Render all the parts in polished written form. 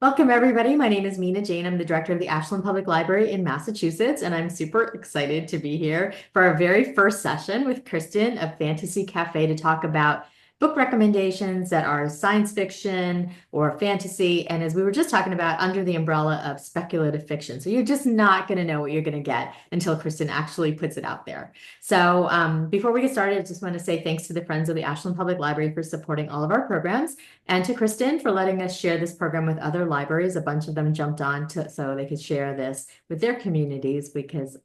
Welcome, everybody. My name is Mina Jane. I'm the director of the Ashland Public Library in Massachusetts, and I'm super excited to be here for our very first session with Kristen of Fantasy Cafe to talk about book recommendations that are science fiction or fantasy. And as we were just talking about, under the umbrella of speculative fiction. So you're just not going to know what you're going to get until Kristen actually puts it out there. So before we get started, I just want to say thanks to the Friends of the Ashland Public Library for supporting all of our programs. And to Kristen for letting us share this program with other libraries. A bunch of them jumped on to so they could share this with their communities because,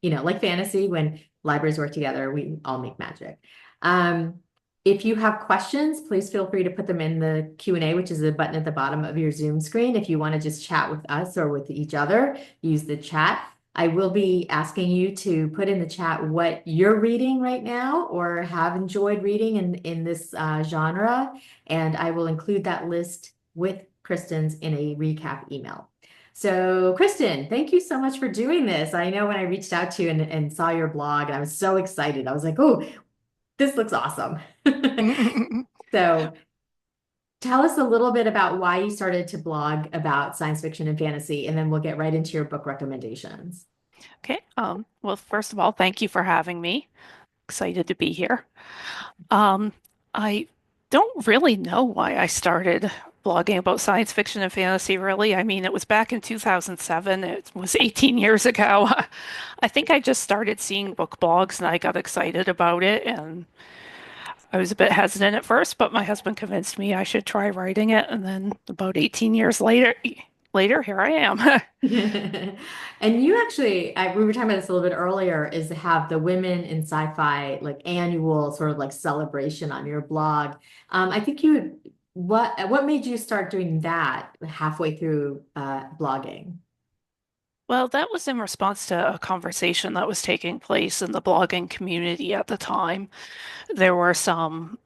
like fantasy, when libraries work together, we all make magic. Um, if you have questions, please feel free to put them in the Q&A, which is the button at the bottom of your Zoom screen. If you want to just chat with us or with each other, use the chat. I will be asking you to put in the chat what you're reading right now or have enjoyed reading in this genre, and I will include that list with Kristen's in a recap email. So, Kristen, thank you so much for doing this. I know when I reached out to you and saw your blog, and I was so excited. I was like, oh, this looks awesome. So, tell us a little bit about why you started to blog about science fiction and fantasy, and then we'll get right into your book recommendations. Okay. Well, first of all, thank you for having me. Excited to be here. Um, I don't really know why I started blogging about science fiction and fantasy, really. I mean, it was back in 2007. It was 18 years ago. I think I just started seeing book blogs and I got excited about it. And I was a bit hesitant at first, but my husband convinced me I should try writing it. And then about 18 years later, here I am. And you actually, we were talking about this a little bit earlier, is to have the Women in Sci-Fi like annual sort of like celebration on your blog. I think what made you start doing that halfway through blogging? Well, that was in response to a conversation that was taking place in the blogging community at the time. There were some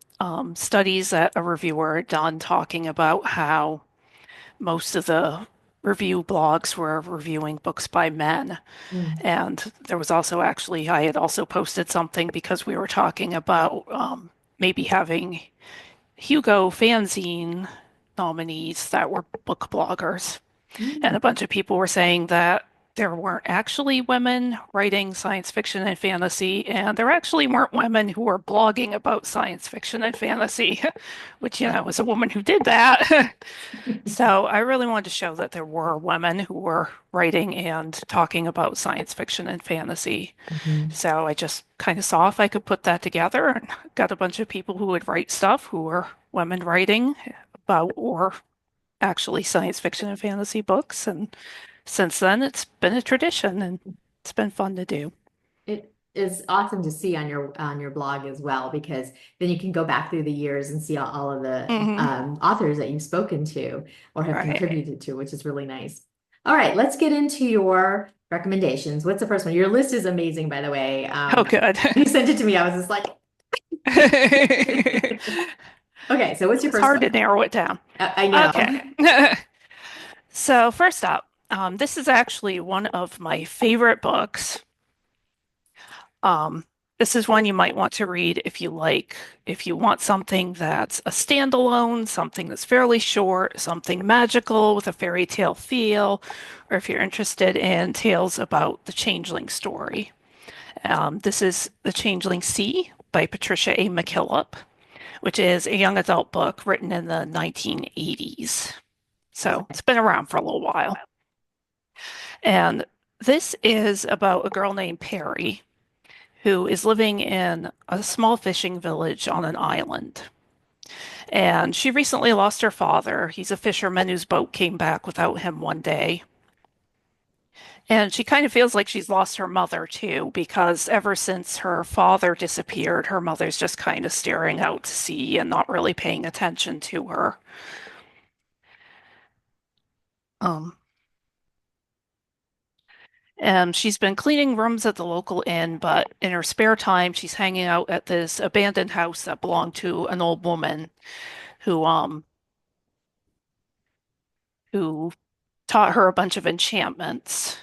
studies that a reviewer had done talking about how most of the review blogs were reviewing books by men. Mm. And there was also I had also posted something because we were talking about maybe having Hugo fanzine nominees that were book bloggers. And Mm. a bunch of people were saying that there weren't actually women writing science fiction and fantasy, and there actually weren't women who were blogging about science fiction and fantasy, which, was a woman who did that. So I really wanted to show that there were women who were writing and talking about science fiction and fantasy. Mhm. So I just kind of saw if I could put that together and got a bunch of people who would write stuff who were women writing about or actually science fiction and fantasy books. And since then, it's been a tradition and it's been fun to do. It is awesome to see on your blog as well, because then you can go back through the years and see all of the Hmm. authors that you've spoken to or have Right. contributed to, which is really nice. All right, let's get into your recommendations. What's the first one? Your list is amazing, by the way. Oh, good. You sent it to me. I was just like, okay, so what's your It's first hard one? to narrow it down. I know. Okay. So, first up, this is actually one of my favorite books. Um, this is one you might want to read if you want something that's a standalone, something that's fairly short, something magical with a fairy tale feel, or if you're interested in tales about the Changeling story. This is The Changeling Sea by Patricia A. McKillop, which is a young adult book written in the 1980s. So it's been around for a little while. And this is about a girl named Perry who is living in a small fishing village on an island. And she recently lost her father. He's a fisherman whose boat came back without him one day. And she kind of feels like she's lost her mother too, because ever since her father disappeared, her mother's just kind of staring out to sea and not really paying attention to her. Um, she's been cleaning rooms at the local inn, but in her spare time, she's hanging out at this abandoned house that belonged to an old woman who um who taught her a bunch of enchantments.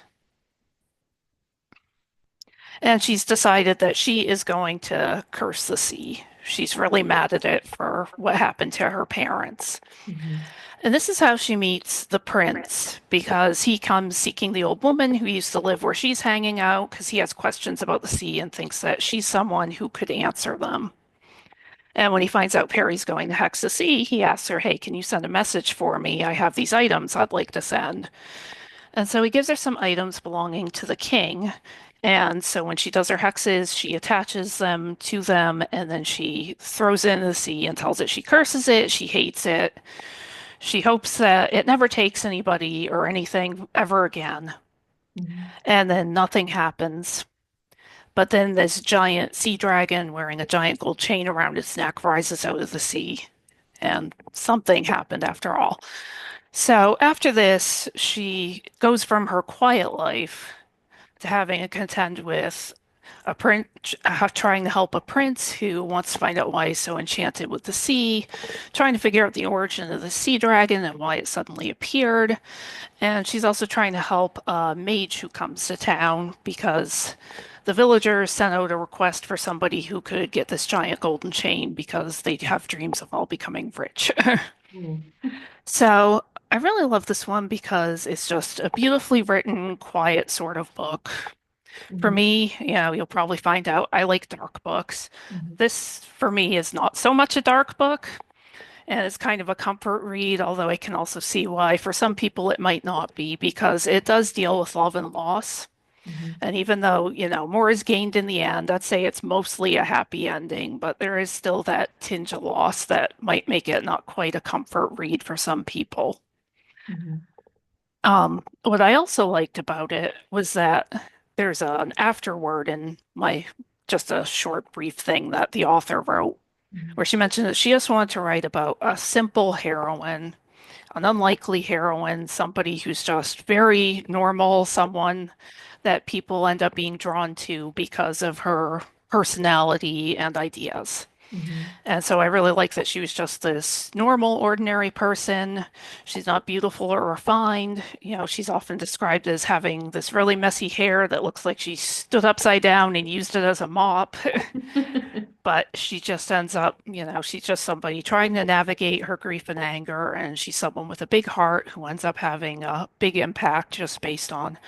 And she's decided that she is going to curse the sea. she's really mad at it for what happened to her parents. Mhm. And this is how she meets the prince because he comes seeking the old woman who used to live where she's hanging out because he has questions about the sea and thinks that she's someone who could answer them. And when he finds out Perry's going to hex the sea, he asks her, "Hey, can you send a message for me? I have these items I'd like to send." And so he gives her some items belonging to the king. And so when she does her hexes, she attaches them to them and then she throws it into the sea and tells it she curses it, she hates it. She hopes that it never takes anybody or anything ever again. Mhm. And then nothing happens. But then this giant sea dragon wearing a giant gold chain around its neck rises out of the sea. And something happened after all. So after this, she goes from her quiet life to having a contend with a prince, trying to help a prince who wants to find out why he's so enchanted with the sea, trying to figure out the origin of the sea dragon and why it suddenly appeared. And she's also trying to help a mage who comes to town because the villagers sent out a request for somebody who could get this giant golden chain because they have dreams of all becoming rich. Mhm. So I really love this one because it's just a beautifully written, quiet sort of book. For Mhm. me, you'll probably find out I like dark books. Mhm. This, for me, is not so much a dark book, and it's kind of a comfort read, although I can also see why for some people it might not be, because it does deal with love and loss. Mhm. And even though, more is gained in the end, I'd say it's mostly a happy ending, but there is still that tinge of loss that might make it not quite a comfort read for some people. Mhm. What I also liked about it was that there's an afterword in my just a short, brief thing that the author wrote, Mhm. where she mentioned that she just wanted to write about a simple heroine, an unlikely heroine, somebody who's just very normal, someone that people end up being drawn to because of her personality and ideas. Mhm. And so I really like that she was just this normal, ordinary person. She's not beautiful or refined. She's often described as having this really messy hair that looks like she stood upside down and used it as a mop. But she just ends up, she's just somebody trying to navigate her grief and anger. And she's someone with a big heart who ends up having a big impact just based on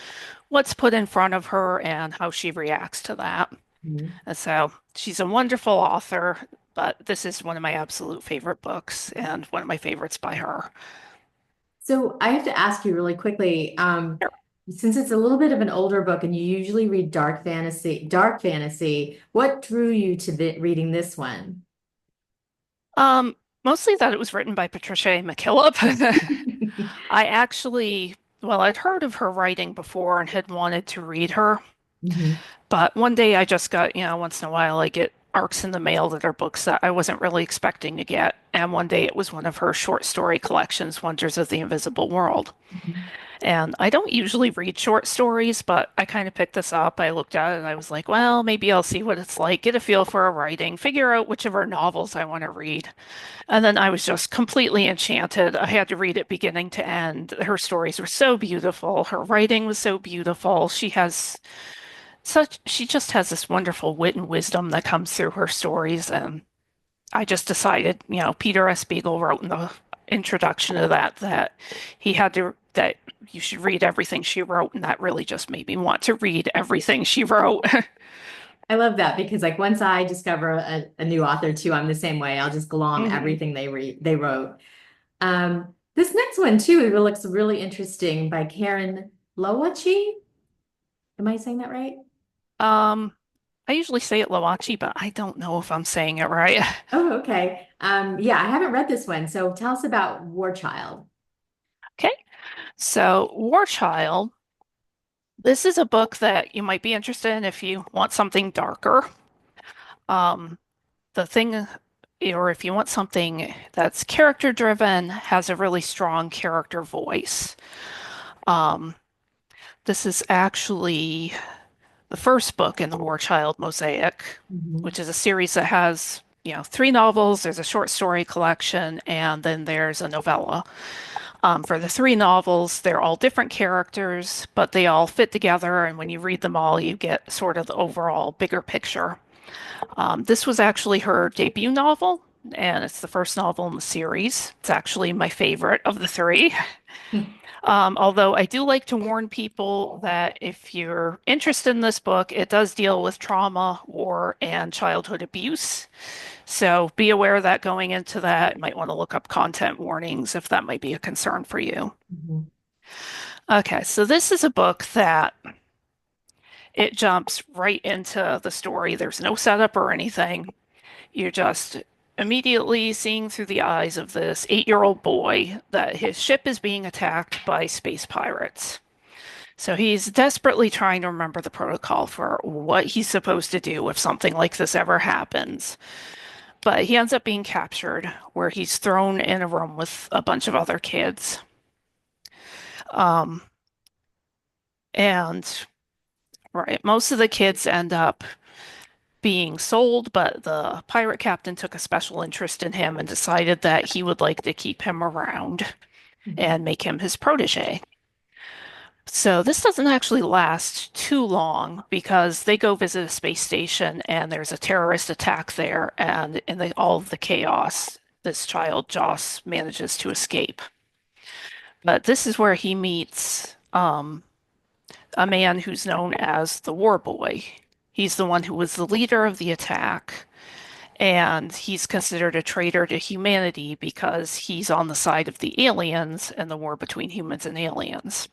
what's put in front of her and how she reacts to that. Mhm. And so she's a wonderful author, but this is one of my absolute favorite books and one of my favorites by her. So I have to ask you really quickly, since it's a little bit of an older book and you usually read dark fantasy, what drew you to reading this one? Um, Mostly that it was written by Patricia A. McKillop. I actually, well, I'd heard of her writing before and had wanted to read her, Mhm. but one day I just got, once in a while I get arcs in the mail that are books that I wasn't really expecting to get. And one day it was one of her short story collections, Wonders of the Invisible World. Mhm. And I don't usually read short stories, but I kind of picked this up. I looked at it and I was like, well, maybe I'll see what it's like, get a feel for her writing, figure out which of her novels I want to read. And then I was just completely enchanted. I had to read it beginning to end. Her stories were so beautiful. Her writing was so beautiful. She just has this wonderful wit and wisdom that comes through her stories. And I just decided, Peter S. Beagle wrote in the introduction to that that you should read everything she wrote, and that really just made me want to read everything she wrote. I love that because like once I discover a new author too, I'm the same way. I'll just glom hmm everything they wrote. This next one too, it looks really interesting by Karen Lowachi. Am I saying that right? Um, I usually say it Lawachi, but I don't know if I'm saying it right. Oh, okay. Yeah, I haven't read this one. So tell us about War Child. Okay, so War Child. This is a book that you might be interested in if you want something darker. Um, the thing, or if you want something that's character driven, has a really strong character voice. Um, this is actually the first book in the War Child Mosaic, Mhm. which is a series that has, three novels. There's a short story collection, and then there's a novella. For the three novels, they're all different characters, but they all fit together. And when you read them all, you get sort of the overall bigger picture. This was actually her debut novel, and it's the first novel in the series. It's actually my favorite of the three. Although I do like to warn people that if you're interested in this book, it does deal with trauma, war, and childhood abuse. So be aware of that going into that. You might want to look up content warnings if that might be a concern for you. Mhm. Okay, so this is a book that it jumps right into the story. There's no setup or anything. You're just immediately seeing through the eyes of this 8-year-old boy that his ship is being attacked by space pirates. So he's desperately trying to remember the protocol for what he's supposed to do if something like this ever happens. But he ends up being captured, where he's thrown in a room with a bunch of other kids. Um, and right, most of the kids end up being sold, but the pirate captain took a special interest in him and decided that he would like to keep him around Mhm. and make him his protege. So this doesn't actually last too long because they go visit a space station and there's a terrorist attack there, and all of the chaos, this child Joss manages to escape. But this is where he meets a man who's known as the War Boy. He's the one who was the leader of the attack, and he's considered a traitor to humanity because he's on the side of the aliens in the war between humans and aliens.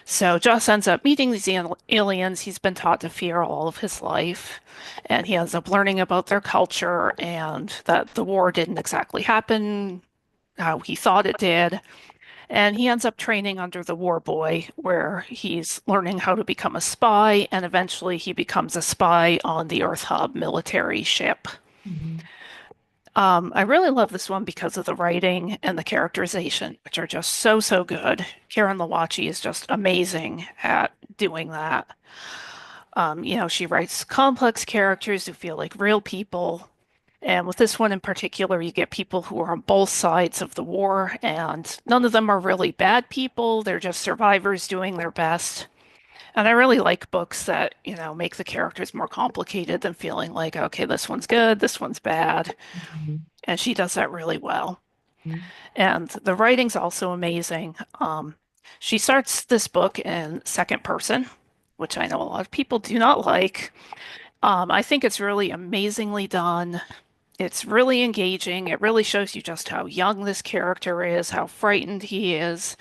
So Joss ends up meeting these aliens he's been taught to fear all of his life, and he ends up learning about their culture and that the war didn't exactly happen how he thought it did. And he ends up training under the war boy, where he's learning how to become a spy, and eventually he becomes a spy on the Earth Hub military ship. Mhm. I really love this one because of the writing and the characterization, which are just so, so good. Karen Lawachi is just amazing at doing that. She writes complex characters who feel like real people. And with this one in particular, you get people who are on both sides of the war, and none of them are really bad people. They're just survivors doing their best. And I really like books that, make the characters more complicated than feeling like, okay, this one's good, this one's bad. Mhm. And she does that really well. Mhm. And the writing's also amazing. She starts this book in second person, which I know a lot of people do not like. I think it's really amazingly done. It's really engaging. It really shows you just how young this character is, how frightened he is.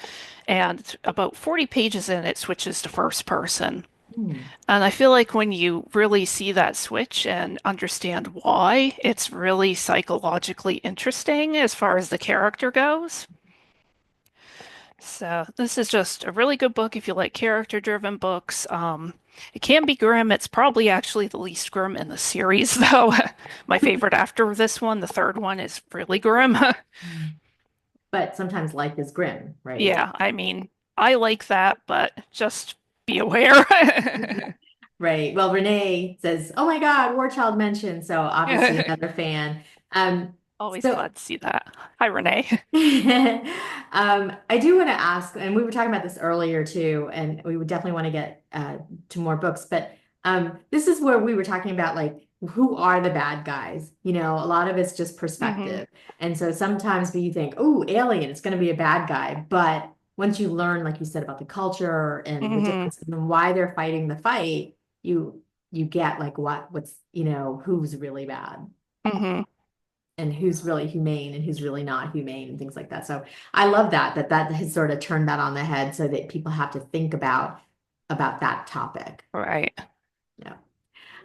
And about 40 pages in, it switches to first person. Mhm. And I feel like when you really see that switch and understand why, it's really psychologically interesting as far as the character goes. So this is just a really good book if you like character-driven books. It can be grim. It's probably actually the least grim in the series, though. My favorite after this one, the third one, is really grim. Mhm. But sometimes life is grim, right? Yeah, I mean, I like that, but just be aware. Right. Well, Renee says, "Oh my God, War Child mentioned." So obviously another fan. Um, Always so glad to see that. Hi, Renee. I do want to ask, and we were talking about this earlier too, and we would definitely want to get to more books, but this is where we were talking about like who are the bad guys? You know, a lot of it's just Hmm. perspective. And so sometimes you think, oh, alien, it's going to be a bad guy. But once you learn, like you said, about the culture and the Hmm. differences and why they're fighting the fight, you get like what's, who's really bad Hmm. and who's really humane and who's really not humane and things like that. So I love that has sort of turned that on the head so that people have to think about that topic. Right. Yeah.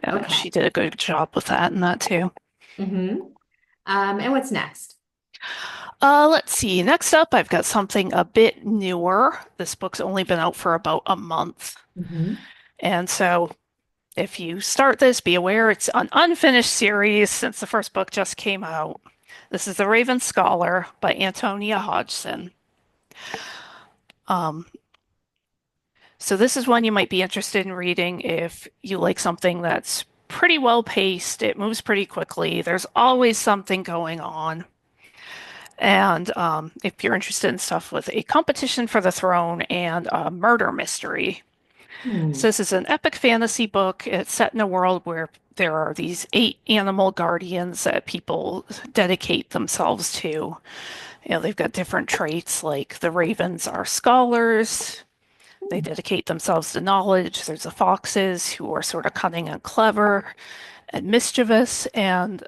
Okay. She did a good job with that and that too. Mm-hmm. And what's next? Let's see. Next up, I've got something a bit newer. This book's only been out for about a month. Mm-hmm. And so if you start this, be aware it's an unfinished series since the first book just came out. This is The Raven Scholar by Antonia Hodgson. Um, so this is one you might be interested in reading if you like something that's pretty well paced. It moves pretty quickly. There's always something going on. And if you're interested in stuff with a competition for the throne and a murder mystery. Hmm. So this is an epic fantasy book. It's set in a world where there are these 8 animal guardians that people dedicate themselves to. They've got different traits, like the ravens are scholars. They dedicate themselves to knowledge. There's the foxes who are sort of cunning and clever and mischievous, and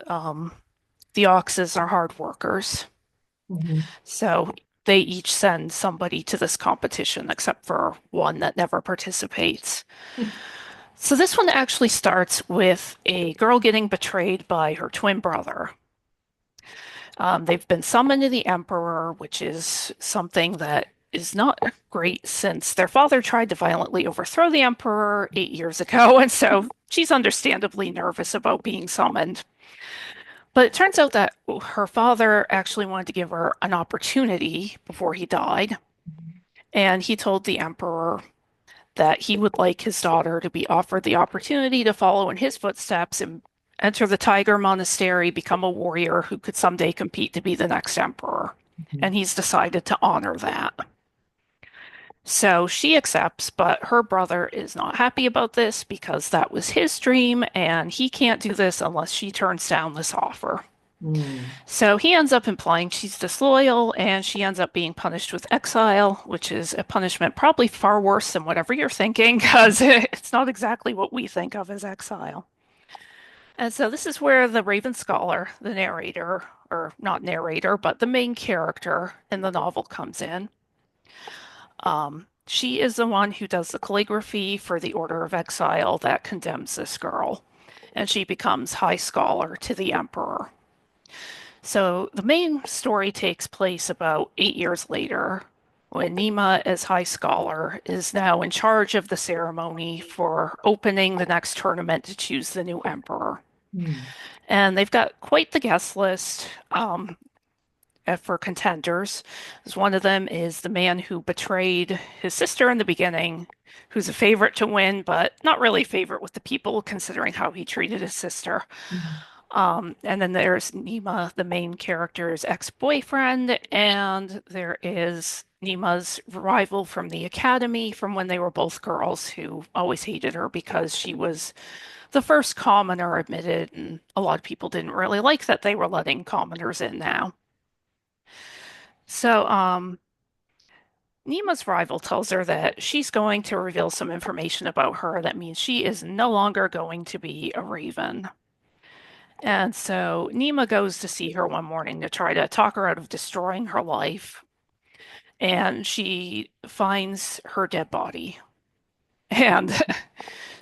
the oxes are hard workers. Mhm. So they each send somebody to this competition, except for one that never participates. So this one actually starts with a girl getting betrayed by her twin brother. They've been summoned to the Emperor, which is something that is not great since their father tried to violently overthrow the Emperor 8 years ago, and so she's understandably nervous about being summoned. But it turns out that her father actually wanted to give her an opportunity before he died, and he told the Emperor that he would like his daughter to be offered the opportunity to follow in his footsteps and enter the Tiger Monastery, become a warrior who could someday compete to be the next emperor. And he's decided to honor that. So she accepts, but her brother is not happy about this because that was his dream, and he can't do this unless she turns down this offer. Mm. So he ends up implying she's disloyal, and she ends up being punished with exile, which is a punishment probably far worse than whatever you're thinking, because it's not exactly what we think of as exile. And so this is where the Raven Scholar, the narrator, or not narrator, but the main character in the novel comes in. She is the one who does the calligraphy for the Order of Exile that condemns this girl, and she becomes High Scholar to the Emperor. So the main story takes place about 8 years later, when Nima, as High Scholar, is now in charge of the ceremony for opening the next tournament to choose the new emperor. Mm. And they've got quite the guest list for contenders. One of them is the man who betrayed his sister in the beginning, who's a favorite to win, but not really a favorite with the people, considering how he treated his sister. Mhm. And then there's Nima, the main character's ex-boyfriend, and there is Nima's rival from the academy from when they were both girls who always hated her because she was the first commoner admitted, and a lot of people didn't really like that they were letting commoners in now. So, Nima's rival tells her that she's going to reveal some information about her that means she is no longer going to be a raven. And so Nima goes to see her one morning to try to talk her out of destroying her life. And she finds her dead body. And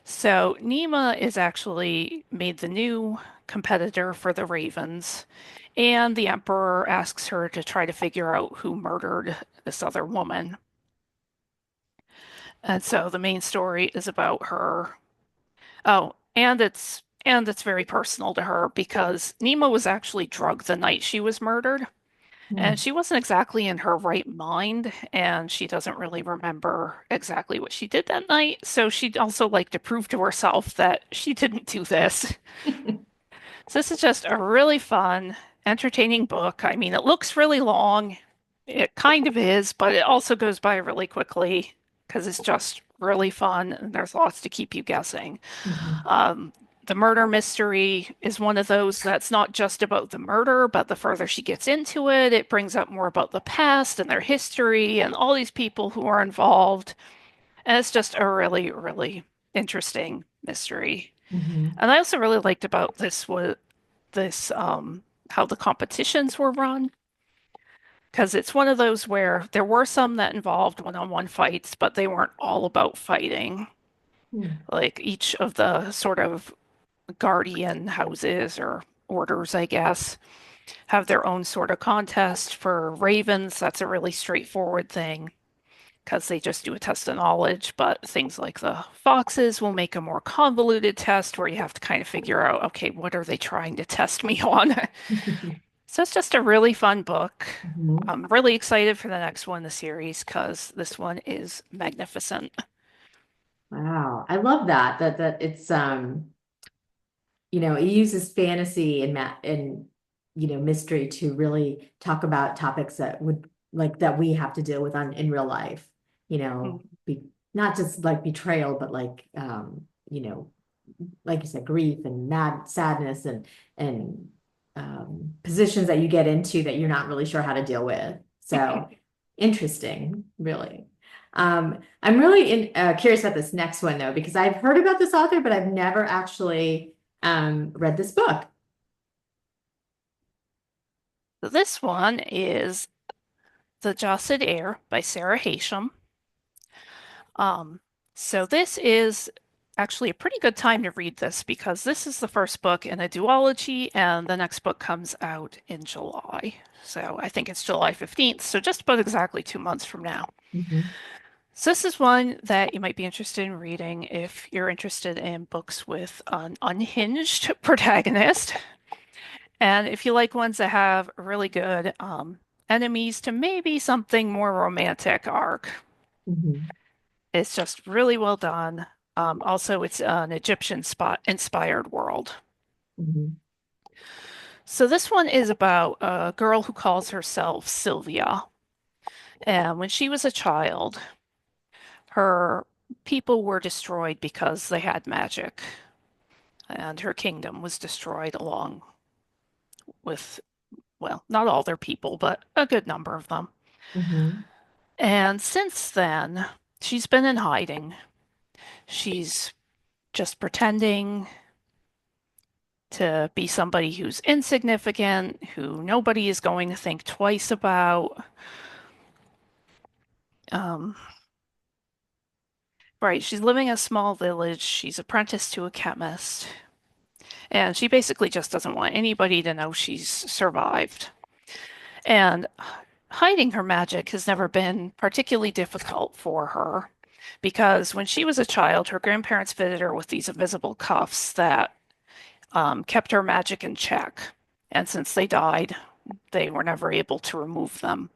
so Nima is actually made the new competitor for the Ravens. And the Emperor asks her to try to figure out who murdered this other woman. And so the main story is about her. Oh, and it's very personal to her because Nima was actually drugged the night she was murdered, and Mm. she wasn't exactly in her right mind, and she doesn't really remember exactly what she did that night. So she'd also like to prove to herself that she didn't do this. So this is just a really fun, entertaining book. I mean, it looks really long. It kind of is, but it also goes by really quickly because it's just really fun and there's lots to keep you guessing. Mhm. Um, the murder mystery is one of those that's not just about the murder, but the further she gets into it, it brings up more about the past and their history and all these people who are involved. And it's just a really, really interesting mystery. Mhm. And I also really liked about this was this how the competitions were run because it's one of those where there were some that involved one-on-one fights, but they weren't all about fighting. Mm. Like each of the sort of guardian houses or orders, I guess, have their own sort of contest. For ravens, that's a really straightforward thing because they just do a test of knowledge. But things like the foxes will make a more convoluted test where you have to kind of figure out, okay, what are they trying to test me on? So it's just a really fun book. Mhm. I'm really excited for the next one in the series because this one is magnificent. Wow. I love that it's it uses fantasy and mystery to really talk about topics that would like that we have to deal with in real life. Mm. Be not just like betrayal, but like like you said, grief and mad sadness and positions that you get into that you're not really sure how to deal with. So interesting, really. I'm really curious about this next one though, because I've heard about this author, but I've never actually read this book. This one is The Jossid Heir by Sarah Hashem. Um, so this is actually a pretty good time to read this because this is the first book in a duology, and the next book comes out in July. So I think it's July 15th, so just about exactly 2 months from now. Mhm. So this is one that you might be interested in reading if you're interested in books with an unhinged protagonist, and if you like ones that have really good enemies to maybe something more romantic arc. Mhm. It's just really well done. Also, it's an Egyptian spot inspired world. Mhm. So this one is about a girl who calls herself Sylvia. And when she was a child, her people were destroyed because they had magic, and her kingdom was destroyed along with, well, not all their people, but a good number of them. Mhm. And since then, she's been in hiding. She's just pretending to be somebody who's insignificant, who nobody is going to think twice about. Um, right, she's living in a small village. She's apprenticed to a chemist, and she basically just doesn't want anybody to know she's survived. And hiding her magic has never been particularly difficult for her because when she was a child, her grandparents fitted her with these invisible cuffs that kept her magic in check. And since they died, they were never able to remove them.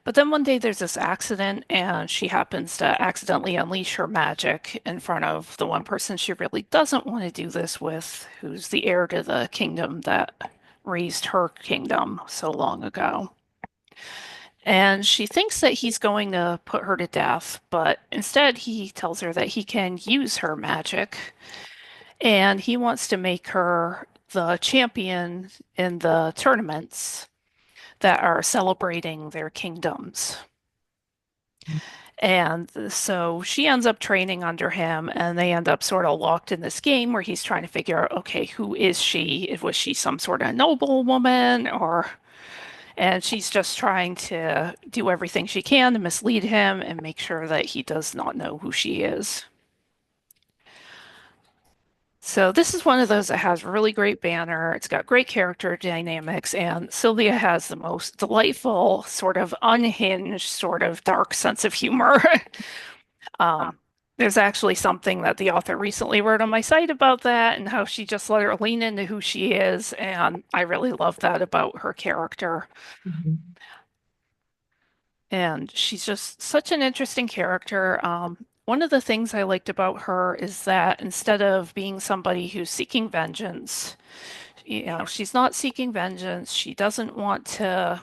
But then one day there's this accident, and she happens to accidentally unleash her magic in front of the one person she really doesn't want to do this with, who's the heir to the kingdom that raised her kingdom so long ago. And she thinks that he's going to put her to death, but instead he tells her that he can use her magic, and he wants to make her the champion in the tournaments that are celebrating their kingdoms. And so she ends up training under him, and they end up sort of locked in this game where he's trying to figure out, okay, who is she? Was she some sort of noble woman, or and she's just trying to do everything she can to mislead him and make sure that he does not know who she is. So this is one of those that has really great banner. It's got great character dynamics, and Sylvia has the most delightful, sort of unhinged, sort of dark sense of humor. Um, there's actually something that the author recently wrote on my site about that and how she just let her lean into who she is, and I really love that about her character. Mhm. And she's just such an interesting character. One of the things I liked about her is that instead of being somebody who's seeking vengeance, she's not seeking vengeance. She doesn't want to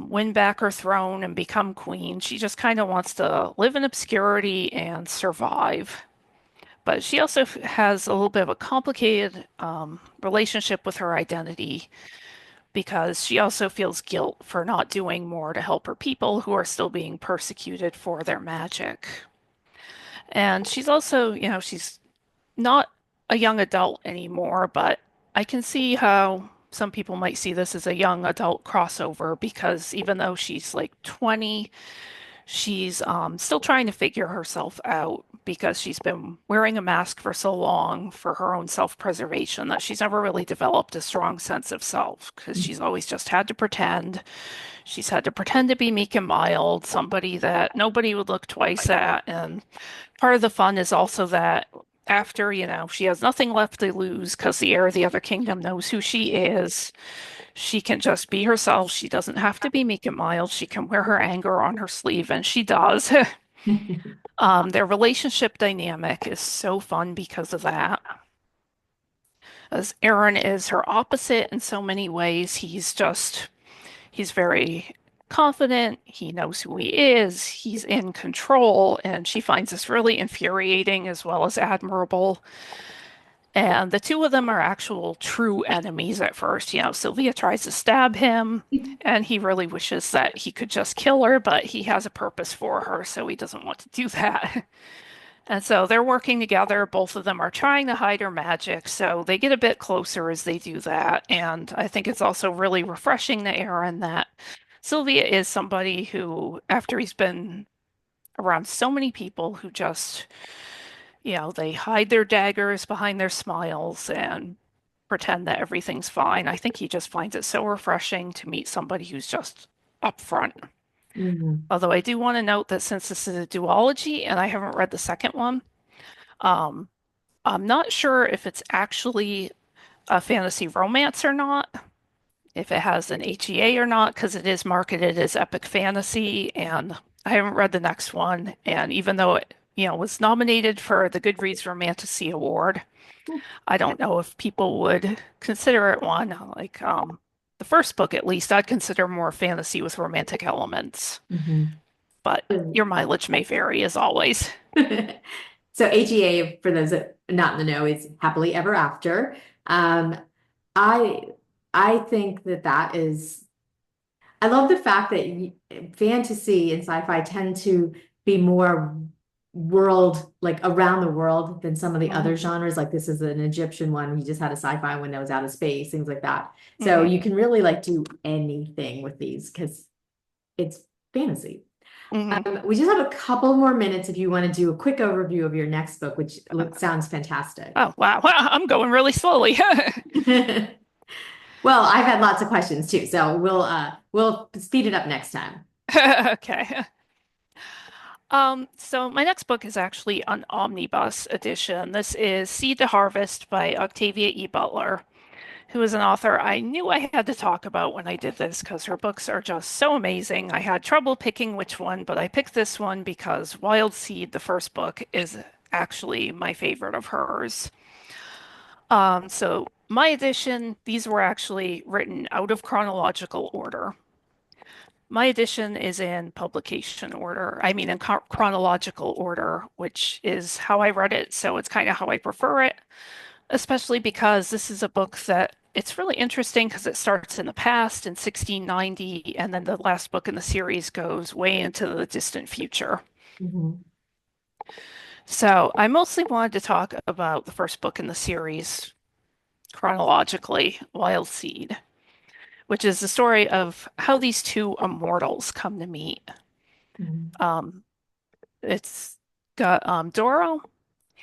win back her throne and become queen. She just kind of wants to live in obscurity and survive. But she also has a little bit of a complicated relationship with her identity because she also feels guilt for not doing more to help her people who are still being persecuted for their magic. And she's also, she's not a young adult anymore, but I can see how some people might see this as a young adult crossover because even though she's like 20, she's still trying to figure herself out because she's been wearing a mask for so long for her own self-preservation that she's never really developed a strong sense of self because she's always just had to pretend. She's had to pretend to be meek and mild, somebody that nobody would look twice at. And part of the fun is also that after, she has nothing left to lose because the heir of the other kingdom knows who she is. She can just be herself. She doesn't have to be meek and mild. She can wear her anger on her sleeve, and she does. Their relationship dynamic is so fun because of that. As Aaron is her opposite in so many ways, he's very confident, he knows who he is, he's in control, and she finds this really infuriating as well as admirable. And the two of them are actual true enemies at first. Sylvia tries to stab him, and he really wishes that he could just kill her, but he has a purpose for her, so he doesn't want to do that. And so they're working together. Both of them are trying to hide her magic, so they get a bit closer as they do that. And I think it's also really refreshing to Aaron that Sylvia is somebody who, after he's been around so many people who just, they hide their daggers behind their smiles and pretend that everything's fine. I think he just finds it so refreshing to meet somebody who's just upfront. Mhm. Although I do want to note that since this is a duology and I haven't read the second one, um, I'm not sure if it's actually a fantasy romance or not, if it has an HEA or not, because it is marketed as epic fantasy, and I haven't read the next one. And even though it, was nominated for the Goodreads Romantasy Award, I don't know if people would consider it one. Like the first book, at least, I'd consider more fantasy with romantic elements, Mhm. but your mileage may vary as always. So AGA, for those that are not in the know, is happily ever after. Um, I I think that is. I love the fact that fantasy and sci-fi tend to be more world, like around the world, than some of the other Hmm. genres. Like this is an Egyptian one. We just had a sci-fi one that was out of space, things like that. So Hmm. you can really like do anything with these because it's fantasy. Hmm. We just have a couple more minutes if you want to do a quick overview of your next book, which sounds fantastic. Oh, wow. Well, I'm going really slowly. Well, I've had lots of questions too, so we'll speed it up next time. Okay. So my next book is actually an omnibus edition. This is Seed to Harvest by Octavia E. Butler, who is an author I knew I had to talk about when I did this because her books are just so amazing. I had trouble picking which one, but I picked this one because Wild Seed, the first book, is actually my favorite of hers. So my edition, these were actually written out of chronological order. My edition is in publication order. I mean, in chronological order, which is how I read it. So it's kind of how I prefer it, especially because this is a book that it's really interesting because it starts in the past in 1690, and then the last book in the series goes way into the distant future. Mhm. So I mostly wanted to talk about the first book in the series chronologically, Wild Seed, which is the story of how these two immortals come to meet. Mhm. Um, it's got Doro,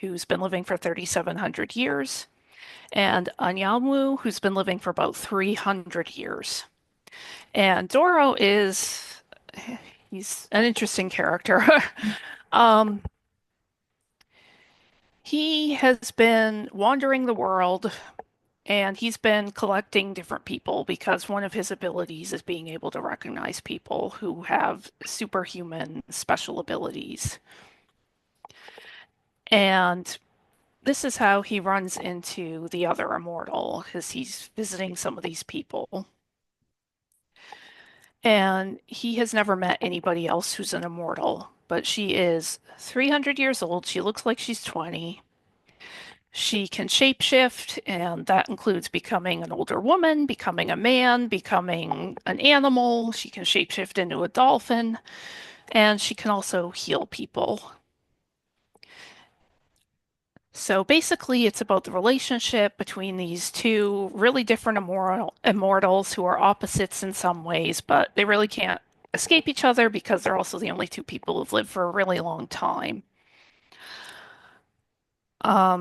who's been living for 3,700 years, and Anyanwu, who's been living for about 300 years. And Doro is, he's an interesting character. Um, he has been wandering the world and he's been collecting different people because one of his abilities is being able to recognize people who have superhuman special abilities. And this is how he runs into the other immortal, because he's visiting some of these people. And he has never met anybody else who's an immortal, but she is 300 years old. She looks like she's 20. She can shapeshift, and that includes becoming an older woman, becoming a man, becoming an animal. She can shapeshift into a dolphin, and she can also heal people. So basically, it's about the relationship between these two really different immortals who are opposites in some ways, but they really can't escape each other because they're also the only two people who've lived for a really long time.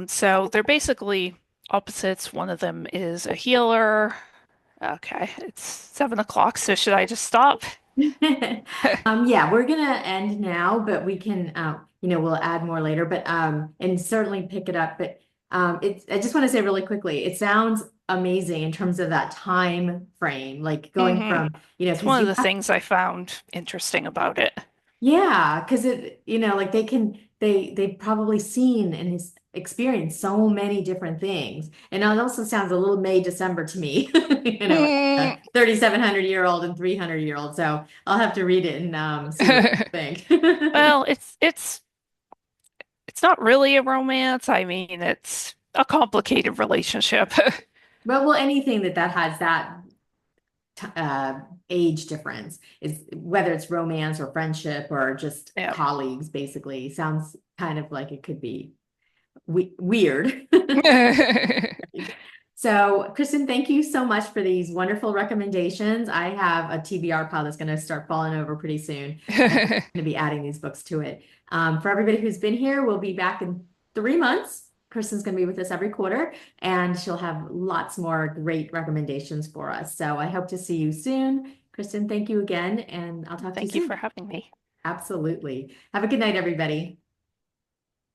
So they're basically opposites. One of them is a healer. Okay, it's 7 o'clock, so should I just stop? Yeah, we're gonna end now, but we can, we'll add more later, but, and certainly pick it up. But, I just want to say really quickly, it sounds amazing in terms of that time frame, like going Hmm. from, It's because one of you the things I found interesting about it. yeah, because like they can they've probably seen in his experience so many different things. And it also sounds a little May December to me, Mm. a 3,700-year-old and 300-year-old. So I'll have to read it and see what you think. Well, it's not really a romance. I mean, it's a complicated relationship. But well, anything that has that uh, age difference is whether it's romance or friendship or just Yeah. colleagues, basically, sounds kind of like it could be weird. So, Kristen, thank you so much for these wonderful recommendations. I have a TBR pile that's going to start falling over pretty soon. I'm going to be adding these books to it. For everybody who's been here, we'll be back in 3 months. Kristen's going to be with us every quarter, and she'll have lots more great recommendations for us. So I hope to see you soon. Kristen, thank you again, and I'll talk to you Thank you for soon. having me. Absolutely. Have a good night, everybody.